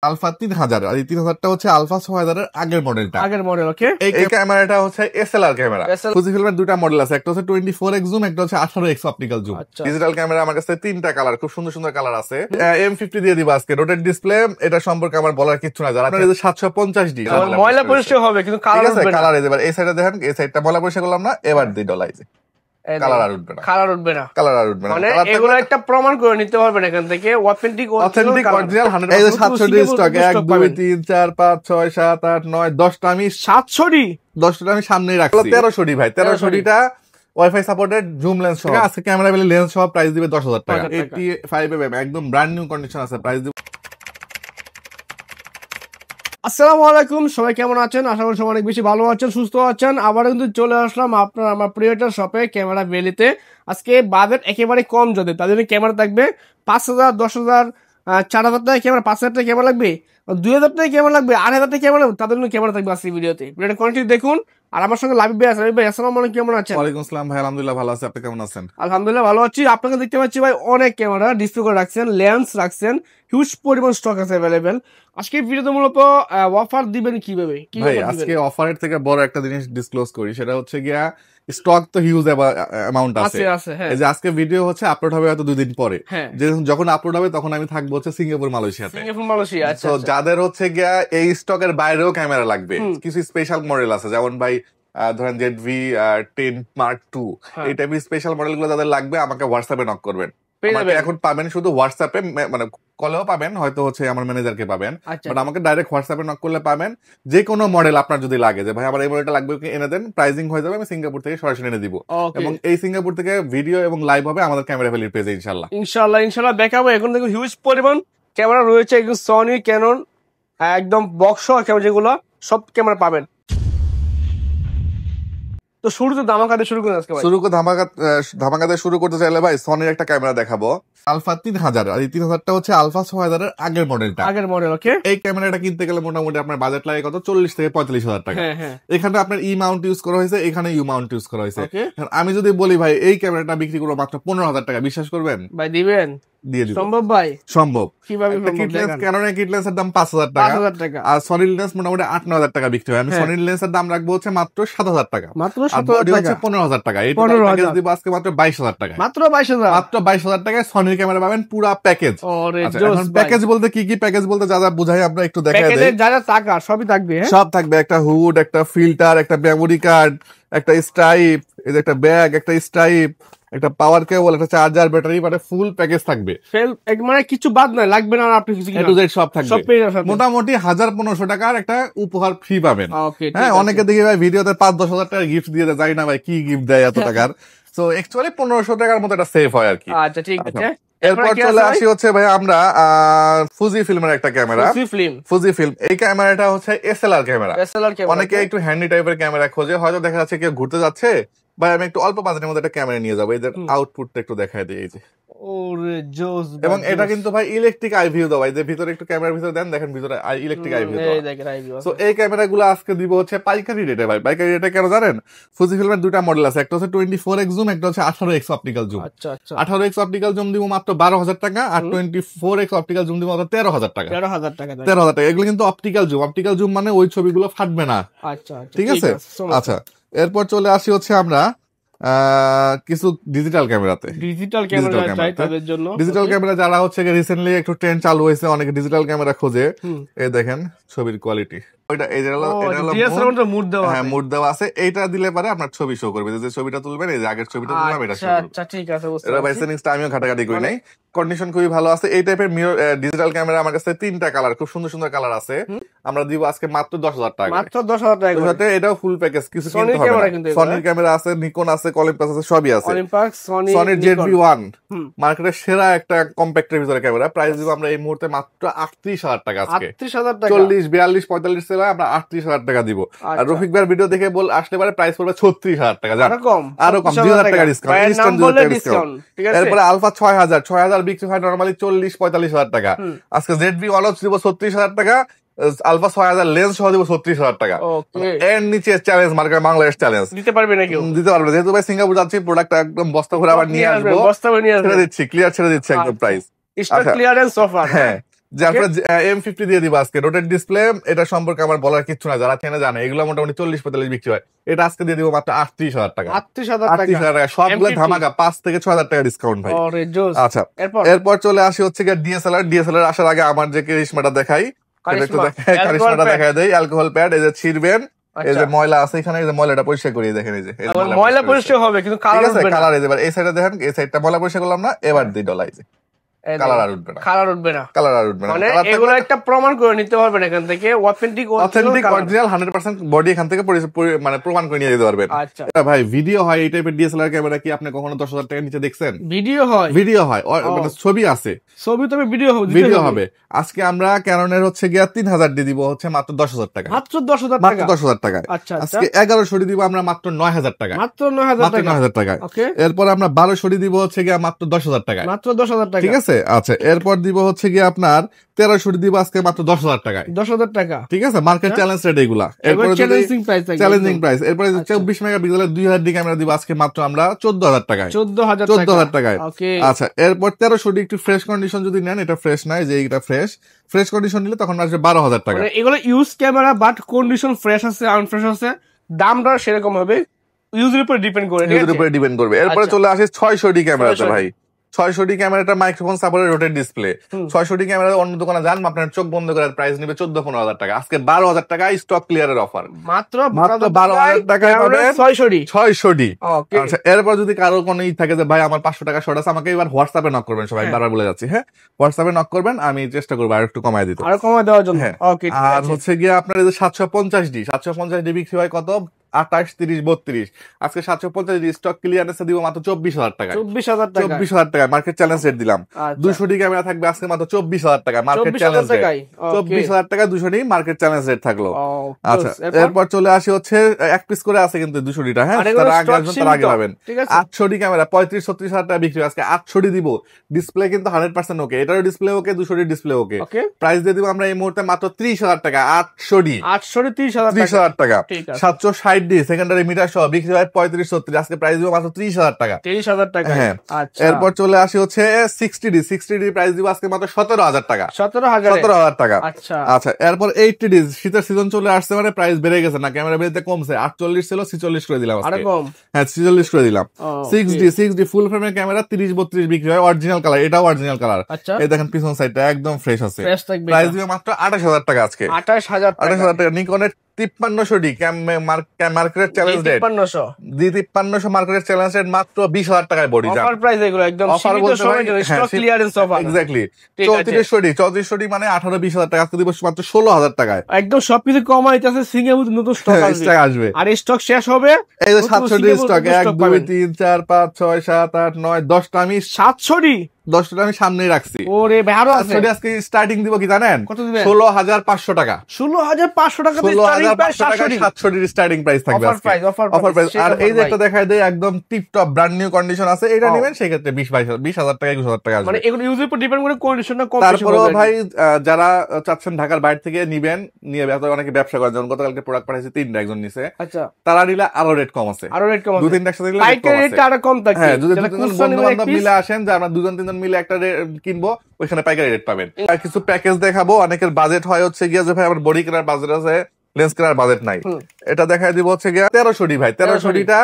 Alpha 3000 আর এই 3000টা হচ্ছে alpha 6000 এর আগের মডেলটা। আগের মডেল, ওকে। এই ক্যামেরাটা হচ্ছে এসএলআর ক্যামেরা। ফুজিফিল্মের দুটো মডেল আছে, একটা হচ্ছে 24x জুম, একটা হচ্ছে 18x optical zoom. Digital camera আমার কাছে তিনটা কালার, খুব সুন্দর সুন্দর কালার আছে। M50 দিয়ে দিব আজকে, রোটেট ডিসপ্লে। এটা সম্পর্কে আমার বলার কিছু না, যারা আপনার 750D ময়লা পরিষ্কার হবে কিন্তু কালার উঠবে না। কালার এবার এই সাইডে দেখেন, এই সাইডটা ময়লা পরিষ্কার করলাম না, এবার দি ডলাইছে কালার আর উঠবে না, কালার উঠবে না, কালার আর উঠবে না। মানে এগুলো একটা প্রমাণ করে নিতে পারবেন এখান থেকে, অথেন্টিক অরিজিনাল 100%। এই যে 700D স্টক 1 2 3 4 5 6 7 8 9 10টা আমি 10টা আমি সামনেই রাখছি। 1300D ভাই, 1300Dটা ওয়াইফাই সাপোর্টেড জুম লেন্স সহ। আজকে ক্যামেরা বেলে লেন্স সহ প্রাইস দিবে 10000 টাকা। 85mm একদম ব্র্যান্ড নিউ কন্ডিশন আছে, প্রাইস দিবে। আসসালামু আলাইকুম, সবাই কেমন আছেন? আশা করি সবাই অনেক বেশি ভালো আছেন, সুস্থ আছেন। আবার কিন্তু চলে আসলাম আমার প্রিয়টার শপে ক্যামেরা ভ্যালিতে। আজকে বাজেট একেবারে কম, যাদের তাদের ক্যামেরা থাকবে 5000, 10000, 4000 টাকা ক্যামেরা, 5000 টাকা ক্যামেরা লাগবে, 2000 টাকা ক্যামেরা লাগবে, 8000 টাকা ক্যামেরা লাগবে, তাদের জন্য ক্যামেরা থাকবে আজকে ভিডিওতে। ভিডিওটা কন্টিনিউ দেখুন। আর আমার সঙ্গে লাবিব ভাই আছে। লাবিব ভাই আসসালামু আলাইকুম, কেমন আছেন? ওয়ালাইকুম আসসালাম ভাই, আলহামদুলিল্লাহ ভালো আছি, আপনি কেমন আছেন? আলহামদুলিল্লাহ ভালো আছি। আপনাকে দেখতে পাচ্ছি ভাই অনেক ক্যামেরা ডিসপ্লে করে রাখছেন, লেন্স রাখছেন, হিউজ পরিমাণ স্টক আছে अवेलेबल। আজকে ভিডিওতে মূলত অফার দিবেন কিভাবে? ভাই আজকে অফারের থেকে বড় একটা জিনিস ডিসক্লোজ করি, সেটা হচ্ছে গিয়া স্টক তো হিউজ অ্যামাউন্ট আছে। এই যে আজকে ভিডিও হচ্ছে আপলোড হবে হয়তো 2 দিন পরে, যখন আপলোড হবে তখন আমি থাকবো হচ্ছে সিঙ্গাপুর মালয়েশিয়াতে। তো যাদের হচ্ছে গিয়া এই স্টকের বাইরেও ক্যামেরা লাগবে, কিছু স্পেশাল মডেল আছে, যেমন ভাই ধরেন ZV-10 Mark II, এই টাইপের স্পেশাল মডেল গুলো যাদের লাগবে আমাকে হোয়াটসঅ্যাপে নক করবেন। এখন পাবেন শুধু হোয়াটসঅ্যাপে, মানে কলেও পাবেন, হয়তো হচ্ছে আমার ম্যানেজারকে পাবেন, বাট আমাকে ডাইরেক্ট হোয়াটসঅ্যাপে নক করলে পাবেন। যে কোনো মডেল আপনার যদি লাগে যে ভাই আমার এই মডেলটা লাগবে, এনে দেন, প্রাইসিং হয়ে যাবে, আমি সিঙ্গাপুর থেকে সরাসরি এনে দিব। এবং এই সিঙ্গাপুর থেকে ভিডিও এবং লাইভ হবে আমাদের ক্যামেরা ভ্যালির পেজে ইনশাআল্লাহ। ইনশাআল্লাহ দেখাবো। এখন দেখো হিউজ পরিমাণ ক্যামেরা রয়েছে, একদম সনি, ক্যানন, একদম বক্স ক্যামেরা, যেগুলো সব ক্যামেরা পাবেন। তো শুরুতে ধামাকা দিয়ে শুরু করি আজকে ভাই। ধামাকা দিয়ে শুরু করতে চাইলে ভাই সনির একটা ক্যামেরা দেখাবো, আলফা 3000 আর এই 3000টা হচ্ছে আলফা 6000 এর আগের মডেলটা। ওকে। এই ক্যামেরাটা কিনতে গেলে মোটামুটি আপনার বাজেট লাগে কত? 40 থেকে 45,000 টাকা। এখানে আপনার ই মাউন্ট ইউজ করা হয়েছে, এখানে ইউ মাউন্ট ইউজ করা হয়েছে। আমি যদি বলি ভাই এই ক্যামেরাটা বিক্রি করবো মাত্র 15,000 টাকা, বিশ্বাস করবেন ভাই? দিবেন? দিয়ে দিব। সম্ভব ভাই? সম্ভব। কিভাবে? ক্যানোনের কিট লেন্সের দাম 5000 টাকা, আর সনির লেন্স মোটামুটি 8-9,000 টাকা বিক্রি হয়। আমি সনির লেন্সের দাম রাখবো হচ্ছে মাত্র 7,000 টাকা, মাত্র 15,000 টাকা। এই প্যাকেজ দিব আজকে মাত্র 22,000 টাকা। মাত্র 22,000 টাকায় সনির ক্যামেরা পাবেন পুরো প্যাকেজ। প্যাকেজ বলতে কি কি প্যাকেজ বলতে যা যা বুঝাই আমরা একটু দেখাই দেই। যা যা টাকা সবই থাকবে, সব থাকবে। একটা হুড, একটা ফিল্টার, একটা মেমোরি কার্ড, একটা স্ট্রাইপ, এই যে একটা ব্যাগ, একটা স্ট্রাইপ, একটা পাওয়ার কেবল, একটা চার্জার, ব্যাটারি, মানে ফুল প্যাকেজ থাকবে। মানে কিছু বাদ নাই, লাগবে না আপনি কিছু A to Z সব থাকবে। মোটামুটি 1500 টাকার একটা উপহার ফ্রি পাবেন। হ্যাঁ, অনেকে দেখি ভাই ভিডিওতে 5-10 হাজার টাকার গিফট দিয়ে যায় না ভাই, কি গিফট দেয় এত টাকার। সো অ্যাকচুয়ালি 1500 টাকার মতো এটা সেফ হয় আর কি। আচ্ছা ঠিক আছে। এরপর চলে আসি হচ্ছে ভাই আমরা ফুজি ফিল্মের একটা ক্যামেরা। ফুজি ফিল্ম, এই ক্যামেরাটা হচ্ছে এসএলআর ক্যামেরা। অনেকে একটু হ্যান্ডি টাইপের ক্যামেরা খোঁজে, হয়তো দেখা যাচ্ছে কেউ ঘুরতে যাচ্ছে, ভাই আমি একটু অল্প বাজেটের মধ্যে একটা ক্যামেরা নিয়ে যাবো, এদের আউটপুটটা একটু দেখায় দিই। এই যে এবং এটা কিন্তু ভাই ইলেকট্রিক আই ভিউ দাও, যে ভিতরে একটু ক্যামেরার ভিতরে দেন, দেখেন ভিতরে ইলেকট্রিক আই ভিউ দাও। সো এই ক্যামেরাগুলো আজকে দিব হচ্ছে পাইকারি রেটে ভাই। পাইকারি রেটে কেন জানেন? ফুজি ফিল্মের দুটো মডেল আছে, একটা হচ্ছে 24x জুম, একটা হচ্ছে 18x optical zoom. 18x optical zoom দিব মাত্র 12,000 টাকা, আর 24x অপটিক্যাল জুম দিব মাত্র 13,000 টাকা। 13,000 টাকা। এগুলো কিন্তু অপটিক্যাল জুম। অপটিক্যাল জুম মানে ওই ছবিগুলো ফাটবে না। ঠিক আছে। আচ্ছা, এরপর চলে আসি হচ্ছে আমরা কিছু ডিজিটাল ক্যামেরাতে। ডিজিটাল ক্যামেরা যারা হচ্ছে রিসেন্টলি একটু ট্রেন্ড চালু হয়েছে, অনেকে ডিজিটাল ক্যামেরা খোঁজে। এই দেখেন ছবির কোয়ালিটি, মুড দেওয়া আছে। এইটা দিলে পারে আপনার ছবি শো করবে, যে ছবিটা তুলবেন, এই যে আগের ছবিটা তুললাম, এটা আমিও ঘাটাঘাটি করি নাই। কন্ডিশন খুবই ভালো আছে। এই টাইপের ডিজিটাল ক্যামেরা আমার কাছে 3টা কালার, খুব সুন্দর সুন্দর কালার আছে। আমরা দিব আজকে মাত্র 10,000 টাকা। এটাও ফুল প্যাকেজ, কিছু কিনতে হবে না। সনির ক্যামেরা আছে, নিকন আছে, অলিম্পাস আছে, সবই আছে। সনির ZV-1 মার্কেটের সেরা একটা কম্প্যাক্টের ভিতরে ক্যামেরা। প্রাইস দিব আমরা এই মুহূর্তে মাত্র 38,000 টাকা। আজকে 40, 42, 45 সেল হয়, আমরা 38,000 টাকা দিব। আর রফিক ভাইয়ের ভিডিও দেখে আসলে পারে প্রাইস পড়বে 36,000 টাকা। আরো কম 2,000 টাকা ডিসকাউন্ট। এরপরে আলফা 6,000 বিক্রি হয় নরমালি 40-45,000 টাকা। আজকে ZV-1 দিব 36,000 টাকা, আলফা 6,000 লেন্স সহ দিব 36,000 টাকা। এর নিচে চ্যালেঞ্জ মার্কেট বাংলাদেশ চ্যালেঞ্জ দিতে পারবে না কেউ, দিতে পারবে না। যেহেতু ভাই সিঙ্গাপুর যাচ্ছি, প্রোডাক্ট একদম বস্তা ভরে আবার নিয়ে আসবো, ছেড়ে দিচ্ছি, ক্লিয়ার ছেড়ে দিচ্ছি একদম প্রাইস। Clearance offer. হ্যাঁ, যারপরে M50 দিয়ে দিব আজকে রোটেট ডিসপ্লে। এটা সম্পর্কে আমার বলার কিছু না, যারা চেনে জানে, এগুলো মোটামুটি 40-45 বিক্রি হয়। এটা আজকে দিয়ে দিব মাত্র 38,000 টাকা। 38,000 টাকা সবগুলো ধামাকা, 5 থেকে 6,000 টাকা ডিসকাউন্ট ভাই। আচ্ছা, এরপর চলে আসি হচ্ছে ডিএসএলআর আসার আগে আমার যে কারিশমাটা দেখাই, কারিশমাটা দেখাই দেই। অ্যালকোহল প্যাড, এই যে ছিড়বেন, এই যে ময়লা আছে এখানে, এই যে ময়লাটা পরিষ্কার করিয়ে দেখেন, এই যে ময়লা পরিষ্কার হবে কিন্তু কালার উঠবে না। কালার এই সাইডে দেখেন, এই সাইডটা ময়লা পরিষ্কার করলাম না, এবার দিই ডলাই, কালার আর উঠবে না। মানে এগুলো একটা প্রমাণ করে নিতে পারবেন এখান থেকে, অথেন্টিক অরিজিনাল 100% বডি এখান থেকে মানে প্রমাণ করে নিয়ে যেতে পারবেন। আচ্ছা ভাই, ভিডিও হয় এই টাইপের ডিএসএলআর ক্যামেরা কি আপনি কখনো 10,000 টাকা নিচে দেখছেন? ভিডিও হয় মানে ছবি আছে, ছবি তবে ভিডিও হবে। আজকে আমরা ক্যাননের হচ্ছে গিয়া 3,000 দিয়ে দিব হচ্ছে মাত্র 10,000 টাকা, মাত্র 10,000 টাকা। আজকে 1100 দিব আমরা মাত্র 9,000 টাকা, মাত্র 9,000 টাকা। এরপর আমরা 1200 দিব হচ্ছে গিয়া মাত্র 10,000 টাকা, মাত্র 10,000 টাকা, ঠিক আছে। আচ্ছা, এরপর দিব হচ্ছে গিয়ে আপনার 1300 দিব আজকে মাত্র 10,000 টাকায়, 10,000 টাকা, ঠিক আছে। মার্কেট চ্যালেঞ্জ রেট এগুলা। এরপরে চ্যালেঞ্জিং প্রাইস। এরপরে 24 মেগাপিক্সেলের 2000 ডি ক্যামেরা দিব আজকে মাত্র আমরা 14,000 টাকায়, 14,000 টাকায়। আচ্ছা, এরপর 1300 ডি একটু ফ্রেশ কন্ডিশন যদি নেন, এটা ফ্রেশ নাই, যে এটা ফ্রেশ কন্ডিশন নিলে তখন আসবে 12,000 টাকা। এগুলো use camera, but condition fresh আছে আনফ্রেশ আছে, দামটা সেরকম হবে, ইউজের উপর ডিপেন্ড করবে। এরপরে চলে আসে 600 ডি ক্যামেরাতে ভাই। 600 ডি ক্যামেরাটা microphone supported rotate display. 600 D camera অন্য দোকানে যান, আপনার চোখ বন্ধ করার প্রাইস নিবে 14-15,000 টাকা। আজকে 12,000 টাকা স্টক ক্লিয়ারের অফার, মাত্র 12,000 টাকায় পাবেন 600 ডি। আচ্ছা, এরপর যদি কারো কোনো থাকে যে ভাই আমার 500 টাকা শর্ট আছে, আমাকে এবার হোয়াটসঅ্যাপে নক করবেন, সবাই বারবার বলে যাচ্ছি, হ্যাঁ, হোয়াটসঅ্যাপে নক করবেন, আমি চেষ্টা করবো আর একটু কমায় দিতে, দেওয়ার জন্য। আর হচ্ছে গিয়ে আপনার এই যে 750 ডি বিক্রি হয় কত, 28, 30, 32। আজকে 750 ডি স্টক ক্লিয়ারেন্সে দিব মাত্র 24,000 টাকা, 24,000 টাকা মার্কেট চ্যালেঞ্জ রেট দিলাম। 200 ডি ক্যামেরা থাকবে আজকে মাত্র 24,000 টাকা মার্কেট চ্যালেঞ্জ রেট, 24,000 টাকা 200 ডি মার্কেট চ্যালেঞ্জ রেট থাকলো। আচ্ছা, এরপর চলে আসি হচ্ছে এক পিস করে আছে কিন্তু 200 ডিটা, হ্যাঁ, তার আগে আসবেন, তার আগে পাবেন। 800 ডি ক্যামেরা 35-36,000 টাকা বিক্রি, আজকে 800 ডি দিব। ডিসপ্লে কিন্তু 100% ওকে, এটারও ডিসপ্লে ওকে, 200 ডি ডিসপ্লে ওকে। প্রাইস দিয়ে দিব আমরা এই মুহূর্তে মাত্র 30,000 টাকা। 800 ডি 30,000 টাকা। 760 ডি সেকেন্ডারি মিটার সহ বিক্রি হয় 35-36, আজকে প্রাইস দিব মাত্র 30,000 টাকা, 30,000 টাকা। হ্যাঁ, এরপর চলে আসি হচ্ছে 60 ডি প্রাইস দিব আজকে মাত্র 17,000 টাকা, 17,000 টাকা। আচ্ছা, এরপর 80 ডি, শীতের সিজন চলে আসছে, মানে প্রাইস বেড়ে গেছে না, ক্যামেরা বেড়ে কমছে, 48 ছিল 46 করে দিলাম আজকে, হ্যাঁ 46 করে দিলাম। 6 ডি ফুল ফ্রেমের ক্যামেরা 30-32 বিক্রি হয়, অরিজিনাল কালার, এটাও অরিজিনাল কালার। এই দেখেন পিছন সাইডটা একদম ফ্রেশ আছে, প্রাইস দিব মাত্র 28,000 টাকা আজকে, 28,000 টাকা। নিকনের 5300 D market challenge rate, 5300 market challenge rate মাত্র 20,000 টাকায় বডি, অফার প্রাইস এগুলো একদম সীমিত সময়ের জন্য stock clearance offer. Exactly 3400 D মানে 18-20,000 টাকা, আজকে দিব মাত্র 16,000 টাকায়, একদম সবকিছু কম হইতাছে, সিঙ্গাপুর নতুন স্টক আসবে, আর স্টক শেষ হবে। এই যে 700 ডি স্টক 1 2 3 4 5 6 7 8 9 10টা, আমি 700 ডি 10টা আমি সামনে রাখছি। ওরে ভাই, আরো আছে। আজকে স্টার্টিং দিব কি জানেন, 16,500 টাকা, 16,500 টাকা তে starting price, 700 D starting price থাকবে আজকে, অফার প্রাইস। আর এই যে একটা দেখায় দেই, একদম tip top brand new condition আছে, এটা নেবেন সেই ক্ষেত্রে 20,000 টাকা 21,000 টাকা আসবে, মানে এগুলো ইউজের উপর ডিপেন্ড করে কন্ডিশনটা কম বেশি হবে। তারপরেও ভাই যারা চাচ্ছেন ঢাকার বাইরে থেকে নিবেন, নিয়ে অনেকে ব্যবসা করেন, যেমন গতকালকে প্রোডাক্ট পাঠাইছে 3টা, একজন নিছে, আচ্ছা, তারা নিলে আরো রেট কম আছে, 2-3টা একসাথে নিলে রেট আরো কম থাকে। হ্যাঁ, যদি বন্ধু-বান্ধব মিলে আসেন, যে আমরা 2-3 জন মিলে একটা কিনবো, ওইখানে পাইকারি রেট পাবেন। আর কিছু প্যাকেজ দেখাবো, অনেকের বাজেট হয় হচ্ছে গিয়া যে ভাই আমার বডি কেনার বাজেট আছে, লেন্স কেনার বাজেট নাই, এটা দেখাই দিব হচ্ছে গিয়া 1300 ডি ভাই, 1300 ডিটা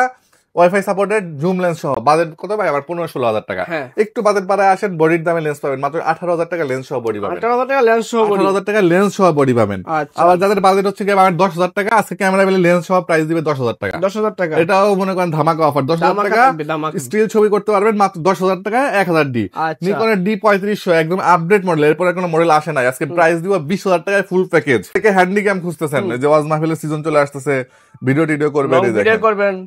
ওয়াইফাই সাপোর্টেড জুম লেন্স সহ, বাজেট কত ভাই আমার 15-16,000 টাকা। একটু বাজেট পারে আসেন, বডির দামে লেন্স পাবেন মাত্র 18,000 টাকা লেন্স সহ বডি পাবেন, 18,000 টাকা লেন্স সহ 18,000 টাকা লেন্স সহ বডি পাবেন। আবার যাদের বাজেট হচ্ছে গিয়ে আমার 10,000 টাকা, আজকে ক্যামেরা পেলে লেন্স সহ প্রাইস দিবে 10,000 টাকা, 10,000 টাকা। এটাও মনে করেন ধামাকা অফার, 10,000 টাকা স্টিল ছবি করতে পারবেন মাত্র 10,000 টাকা, 1,000 ডি। নিকনের D3500 একদম আপডেট মডেল, এরপরে কোনো মডেল আসে নাই, আজকে প্রাইস দিব 20,000 টাকায় ফুল প্যাকেজ। থেকে হ্যান্ডি ক্যাম খুঁজতেছেন, যে ওয়াজ মাহফিলের সিজন চলে আসতেছে, ভিডিও করবেন,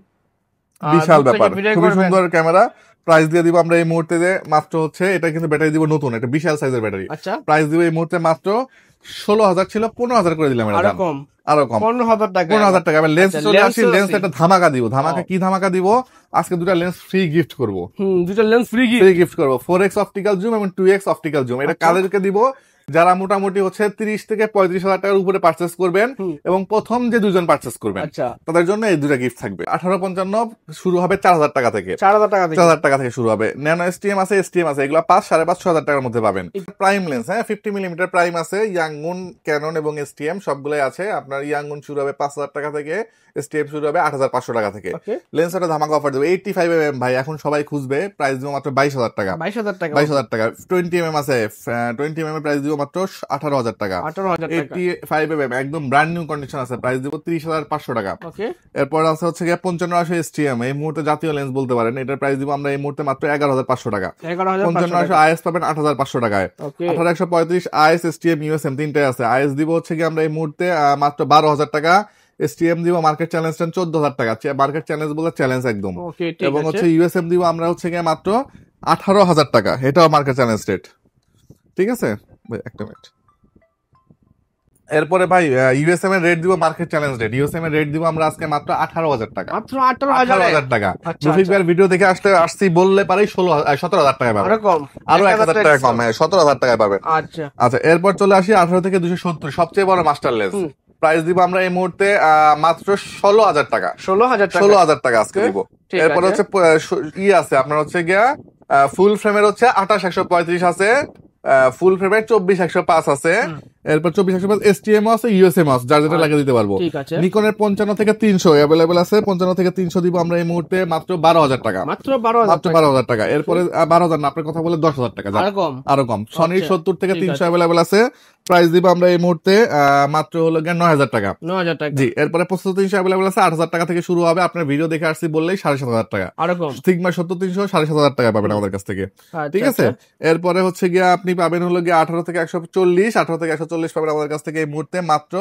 বিশাল ব্যাপার, খুবই সুন্দর ক্যামেরা। প্রাইস দিয়ে দিব আমরা এই মুহূর্তে মাত্র হচ্ছে, এটা কিন্তু ব্যাটারি দিব নতুন, একটা বিশাল সাইজের ব্যাটারি, প্রাইস দিব এই মুহূর্তে মাত্র 16,000 ছিল, 15,000 করে দিলাম, আরো কম 15,000 টাকা। লেন্স চলে আসি, লেন্স একটা ধামাকা দিব, ধামাকা কি ধামাকা দিব, আজকে 2টা লেন্স ফ্রি গিফট করবো, 2টা লেন্স ফ্রি গিফট করবো, 4x অপটিক্যাল জুম এবং 2x অপটিক্যাল জুম। এটা কাদেরকে দিব, যারা মোটামুটি হচ্ছে 30 থেকে 35,000 টাকার উপরে পার্চেস করবেন এবং প্রথম যে দুজন পার্চেস করবেন তাদের জন্য এই দুটা গিফট থাকবে। 1855 শুরু হবে 4,000 টাকা থেকে, 4,000 টাকা থেকে শুরু হবে। ন্যানো এসটিএম আছে, এগুলা 5,500 টাকার মধ্যে পাবেন। প্রাইম লেন্স, হ্যাঁ 50 মিলিমিটার প্রাইম আছে, ইয়াংগুন, ক্যানন এবং এসটিএম সবগুলোই আছে। আপনার ইয়াংগুন শুরু হবে 5,000 টাকা থেকে, এসটিএম শুরু হবে 8,500 টাকা থেকে। লেন্সটা ধামাকা অফার দেবে। 85mm ভাই এখন সবাই খুঁজবে, প্রাইস দিব মাত্র 22,000 টাকা। 22,000 টাকা। 20mm আছে, 20mm প্রাইস দিব মাত্র 18,000 টাকা। 85mm একদম ব্র্যান্ড নিউ কন্ডিশন আছে, প্রাইস দিব 30,500 টাকা। এরপর আছে হচ্ছে 5580 এসটিএম, এই মুহূর্তে জাতীয় লেন্স বলতে পারেন, এটার প্রাইস দিব আমরা এই মুহূর্তে মাত্র 11,500 টাকা। 5580 আইএস পাবেন 8,500 টাকায়। 1835 আইএস এসটিএম ইউএসএম তিনটাই আছে। আইএস দিব হচ্ছে কি আমরা এই মুহূর্তে মাত্র 12,000 টাকা। এসটিএম দিব মার্কেট চ্যালেঞ্জ 14,000 টাকা, মার্কেট চ্যালেঞ্জ বলে চ্যালেঞ্জ একদম। এবং হচ্ছে ইউএসএম দিব আমরা হচ্ছে গিয়ে মাত্র 18,000 টাকা, এটাও মার্কেট চ্যালেঞ্জ রেট। ঠিক আছে ভাই, একটা মিনিট। এরপরে ভাই ইউএসএম এর রেট দিব মার্কেট চ্যালেঞ্জ রেট। ইউএসএম এর রেট দিব আমরা আজকে মাত্র 18,000 টাকা। মাত্র 18,000 টাকা। রফিক ভাইয়ের ভিডিও দেখে আসছি বললে পারে 17,000 টাকায় পাবেন। আরো 1,000 টাকা কম, হ্যাঁ 17,000 টাকায় পাবেন। আচ্ছা এরপর চলে আসি 18 থেকে 270 সবচেয়ে বড় মাস্টার লেন্স। প্রাইস দিব আমরা এই মুহূর্তে মাত্র 16,000 টাকা। 16,000 টাকা আজকে দিব। এরপর হচ্ছে আছে আপনার হচ্ছে গিয়া ফুল ফ্রেমের হচ্ছে 28,135 আছে, ফুল ফ্রেমের 24,105 আছে। এরপর 24,105 এসটিএম আছে, ইউএসএম আছে, যার যেটা লাগিয়ে দিতে পারবো। নিকনের 55 থেকে 300 অ্যাভেলেবেল আছে। 55 থেকে 300 দিব আমরা এই মুহূর্তে মাত্র 12,000 টাকা। মাত্র 12,000 টাকা। এরপরে 12,000 না, আপনার কথা বলে 10,000 টাকা, আরো কম। সনির 70 থেকে 300 অ্যাভেলেবেল আছে, প্রাইস দিব আমরা এই মুহূর্তে মাত্র হলো 9,000 টাকা। জি। এরপরে 75-300 অ্যাভেলেবেল আছে, 8,000 টাকা থেকে শুরু হবে। আপনার ভিডিও দেখে আসছি বললেই 7,500 টাকা। সিগমা 70-300 7,500 টাকা পাবেন আমাদের কাছ থেকে। ঠিক আছে। এরপরে হচ্ছে গিয়া আপনি পাবেন হলো গিয়ে 18 থেকে 140, 18 থেকে 140 পাবেন আমাদের কাছ থেকে এই মুহূর্তে মাত্র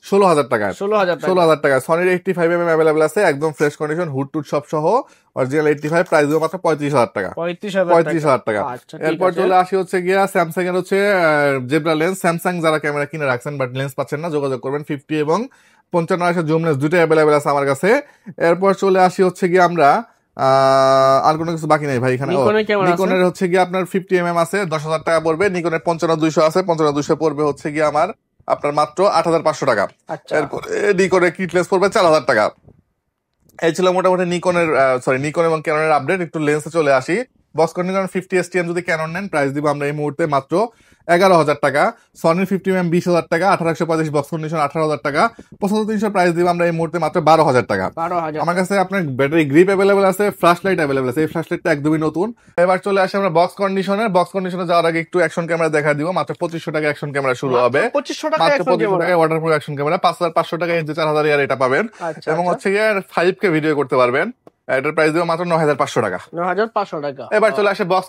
16,000 টাকায়। 16,000 টাকায়। সনির 85mm অ্যাভেলেবেল আছে, একদম ফ্রেশ কন্ডিশন, হুড টুড সব সহ, অরিজিনাল 85, প্রাইস দিব মাত্র 35,000 টাকা। 35,000 টাকা। এরপর চলে আসি হচ্ছে গিয়া স্যামসাং এর হচ্ছে জেব্রা লেন্স। স্যামসাং যারা ক্যামেরা কিনে রাখছেন বাট লেন্স পাচ্ছেন না, যোগাযোগ করবেন। 50 এবং 55 জুম লেন্স দুটোই অ্যাভেলেবেল আছে আমার কাছে। এরপর চলে আসি হচ্ছে গিয়ে আমরা আর কোনো কিছু বাকি নেই ভাই এখানে। নিকনের হচ্ছে গিয়ে আপনার 50mm আছে, 10,000 টাকা পড়বে। নিকনের 55-200 আছে, 55-200 পড়বে হচ্ছে গিয়ে আমার আপনার মাত্র 8,500 টাকা। এরপর নিকনের কিট লেন্স পড়বে 4,000 টাকা। এই ছিল মোটামুটি নিকন এবং ক্যাননের আপডেট। একটু লেন্সে চলে আসি। বক্সকন নিকন 50 এসটিএম যদি ক্যানন নেন, প্রাইস দিব আমরা এই মুহূর্তে মাত্র 11,000 টাকা। সনির 50mm 20,000 টাকা। 1835 বক্স কন্ডিশন 18,000 টাকা। 75-300 প্রাইস দিব আমরা এই মুহূর্তে মাত্র 12,000 টাকা। আমার কাছে আপনার ব্যাটারি গ্রিপ অ্যাভেলেবেল আছে, ফ্ল্যাশ লাইট অ্যাভেলেবেল আছে। এই ফ্ল্যাশ লাইটটা একদমই নতুন। এবার চলে আসি আমরা বক্স কন্ডিশনে যাওয়ার আগে একটু অ্যাকশন ক্যামেরা দেখা দিব। মাত্র 2500 টাকা অ্যাকশন ক্যামেরা শুরু হবে। মাত্র 2500 টাকায় ওয়াটারপ্রুফ অ্যাকশন ক্যামেরা। 5,500 টাকা ইঞ্চি 4,000 ইয়ার এটা পাবেন। এবং হচ্ছে গিয়ে 5K ভিডিও করতে পারবেন। এটার প্রাইস দিব মাত্র 9,500 টাকা। 9,500 টাকা। এবার চলে আসে বক্স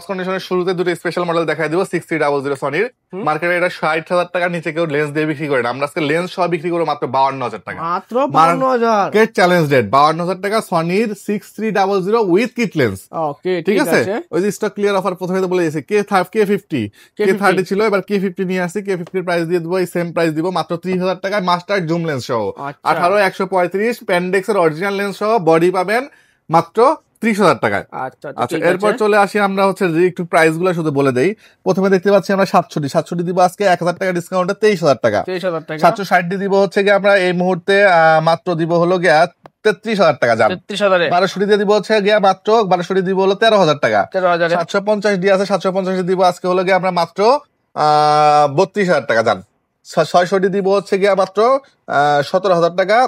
কন্ডিশনের শুরুতে দুটো স্পেশাল মডেল দেখাই দিব। 6300 সনির। মার্কেটে এটা 60,000 টাকার নিচে কেউ লেন্স দিয়ে বিক্রি করে না। আমরা আজকে লেন্স সহ বিক্রি করব মাত্র 52,000 টাকা। মাত্র 52,000 কিট চ্যালেঞ্জ রেট। 52,000 টাকা সনির 6300 উইথ কিট লেন্স। ওকে ঠিক আছে। ওই যে স্টক ক্লিয়ার অফার প্রথমে তো বলে দিয়েছি, K50 K30 ছিল, এবার K50 নিয়ে আসছি। K50 এর প্রাইস দিয়ে দেব, এই সেম প্রাইস দিব মাত্র 30,000 টাকায় মাস্টার জুম লেন্স সহ। 18-135 প্যান্ডেক্স এর অরিজিনাল লেন্স সহ বডি পাবেন মাত্র 30,000 টাকায়। আচ্ছা এরপর চলে আসি আমরা হচ্ছে যে একটু প্রাইস গুলো শুধু বলে দেই। প্রথমে দেখতে পাচ্ছি আমরা 760 দিব আজকে 1,000 টাকা ডিসকাউন্টে 23,000 টাকা। 760 দিব হচ্ছে গিয়ে আমরা এই মুহূর্তে মাত্র দিব হলো গিয়া 33,000 টাকা। যান 1200 দিয়ে দিব হচ্ছে গিয়া মাত্র 1200 দিব হলো 13,000 টাকা। 750 দিয়ে আছে, 750 দিব আজকে হলো গিয়া আমরা মাত্র 32,000 টাকা। যান 660 দিব হচ্ছে গিয়া মাত্র 17,000 টাকা।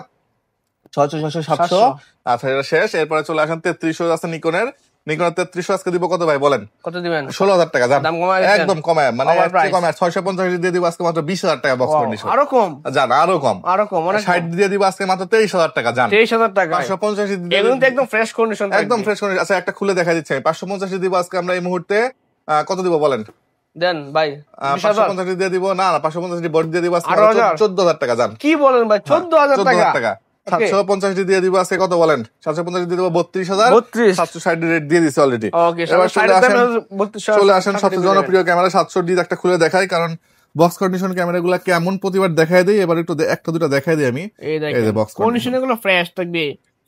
600-700। আচ্ছা এটা শেষ। এরপরে চলে আসেন 3300 আছে নিকনের 3300 আজকে দিব কত ভাই বলেন? কত দিবেন? 16,000 টাকা। জান একদম কমায়, মানে কমায় 650 দিয়ে দিব আজকে মাত্র 20,000 টাকা বক্স কন্ডিশন। আরো কম জান, আরো কম মানে 60 দিয়ে দিব আজকে মাত্র 23,000 টাকা। জান 23,000 টাকা। 550 দিয়ে একদম ফ্রেশ কন্ডিশন, একদম ফ্রেশ কন্ডিশন। আচ্ছা একটা খুলে দেখা দিচ্ছি। 550 দিব আজকে আমরা এই মুহূর্তে কত দিব বলেন? দেন ভাই 550 দিয়ে দিব না, 550 বডি দিয়ে দিব আজকে 14,000 টাকা। জান কি বলেন ভাই? 14,000 টাকা। 750 দিয়ে দিব আজকে কত বলেন? 750 দিয়ে দিব 32,000। 760 রেট দিয়ে দিছি অলরেডি। চলে আসেন সবচেয়ে জনপ্রিয় ক্যামেরা 700 দিয়ে একটা খুলে দেখাই, কারণ বক্স কন্ডিশন ক্যামেরা গুলা কেমন প্রতিবার দেখাই দেই। এবার একটু একটা দুটা দেখাই দিই আমি। এই যে বক্স কন্ডিশন গুলো ফ্রেশ থাকবে,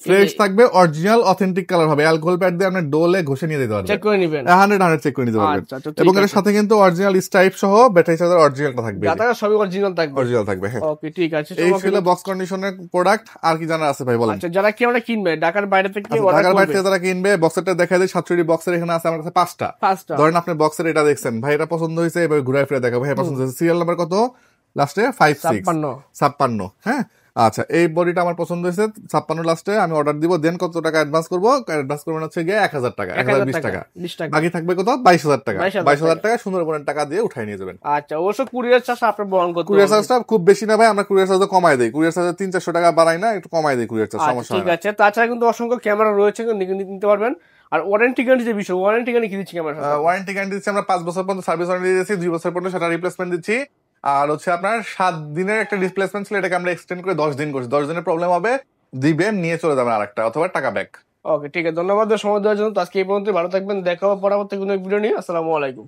ফ্রেশ থাকবে, অরিজিনাল অথেন্টিক কালার হবে, অ্যালকোহল প্যাড দিয়ে আপনি ডোলে ঘষে নিয়ে দিতে পারবেন, চেক করে নেবেন, 100 চেক করে নিতে পারবেন। এবং এর সাথে কিন্তু অরিজিনাল স্ট্রাইপ সহ ব্যাটারি চার্জার অরিজিনালটা থাকবে, দাদা সবই অরিজিনাল থাকবে, অরিজিনাল থাকবে। হ্যাঁ ওকে ঠিক আছে। এই ছিল বক্স কন্ডিশনের প্রোডাক্ট। আর কি জানা আছে ভাই বলেন? আচ্ছা যারা ক্যামেরা কিনবে ঢাকার বাইরে থেকে, ঢাকার বাইরে থেকে যারা কিনবে, বক্সেরটা দেখা যায় 7টি বক্সের এখানে আছে আমার কাছে 5টা। ধরেন আপনি বক্সের এটা দেখছেন, ভাই এটা পছন্দ হয়েছে, এবার ঘুরায় ফিরে দেখাবো, ভাই পছন্দ হয়েছে, সিরিয়াল নাম্বার কত লাস্টে 56। হ্যাঁ আচ্ছা, এই বডিটা আমার পছন্দ হয়েছে 56 লাস্টে, আমি অর্ডার দিব। দেন কত টাকা অ্যাডভান্স করবো? অ্যাডভান্স করবেন হচ্ছে গিয়ে 1000 টাকা, 1020 টাকা, বাকি থাকবে কত 22000 টাকা। 22000 টাকা সুন্দরবনের টাকা দিয়ে উঠাই নিয়ে যাবেন। আচ্ছা অবশ্য কুরিয়ার চার্জ আপনি বহন করতে হবে। কুরিয়ার চার্জটা খুব বেশি না ভাই, আমরা কুরিয়ার চার্জ কমাই দেই, কুরিয়ার চার্জ 300-400 টাকা বাড়াই না, একটু কমাই দেই কুরিয়ার চার্জ, সমস্যা ঠিক আছে। তাছাড়া কিন্তু অসংখ্য ক্যামেরা রয়েছে, নিতে পারবেন। আর ওয়ারেন্টি গ্যারান্টি যে বিষয়, ওয়ারেন্টি গ্যারান্টি কি দিচ্ছি ক্যামেরা? ওয়ারেন্টি গ্যারান্টি দিচ্ছি আমরা 5 বছর পর্যন্ত সার্ভিস ওয়ারেন্টি দিচ্ছি, 2 বছর পর্যন্ত সেটা রিপ্লেসমেন্ট দিচ্ছি। আর হচ্ছে আপনার 7 দিনের একটা রিপ্লেসমেন্ট ছিল, এটাকে আমরা এক্সটেন্ড করে 10 দিন করছি। 10 দিনের প্রবলেম হবে দিবেন, নিয়ে চলে যাবেন আরেকটা, অথবা টাকা ব্যাক। ওকে ঠিক আছে, ধন্যবাদ সময় দেওয়ার জন্য। আজকে এই পর্যন্ত, ভালো থাকবেন, দেখা হবে পরবর্তী কোনো ভিডিও নিয়ে। আসসালামু আলাইকুম।